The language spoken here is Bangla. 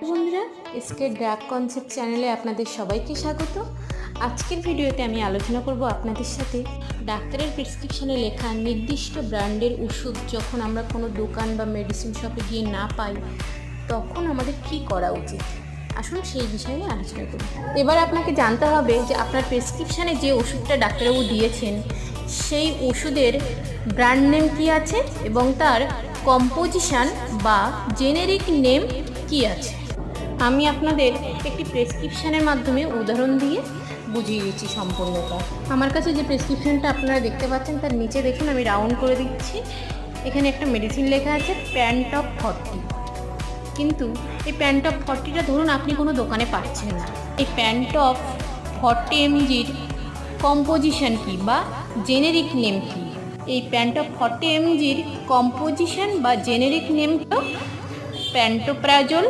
বন্ধুরা, এসকে ড্রাগ কনসেপ্ট চ্যানেলে আপনাদের সবাইকে স্বাগত। আজকের ভিডিওতে আমি আলোচনা করব আপনাদের সাথে ডাক্তারের প্রেসক্রিপশনে লেখা নির্দিষ্ট ব্র্যান্ডের ওষুধ যখন আমরা কোনো দোকান বা মেডিসিন শপে গিয়ে না পাই তখন আমাদের কী করা উচিত। আসুন সেই বিষয়ে আলোচনা করি। এবার আপনাকে জানতে হবে যে আপনার প্রেসক্রিপশানে যে ওষুধটা ডাক্তারবাবু দিয়েছেন সেই ওষুধের ব্র্যান্ড নেম কী আছে এবং তার কম্পোজিশান বা জেনেরিক নেম কী আছে। আমি আপনাদের একটি প্রেসক্রিপশানের মাধ্যমে উদাহরণ দিয়ে বুঝিয়ে দিচ্ছি সম্পূর্ণটা। আমার কাছে যে প্রেসক্রিপশানটা আপনারা দেখতে পাচ্ছেন তার নিচে দেখুন আমি রাউন্ড করে দিচ্ছি। এখানে একটা মেডিসিন লেখা আছে প্যান্টপ 40, কিন্তু এই প্যান্টপ 40টা ধরুন আপনি কোনো দোকানে পাচ্ছেন না। এই প্যান্টপ 40 mgর কম্পোজিশান কী বা জেনেরিক নেম কী? এই প্যান্টপ 40 mgর কম্পোজিশান বা জেনেরিক নেম হলো প্যান্টোপ্রাজোল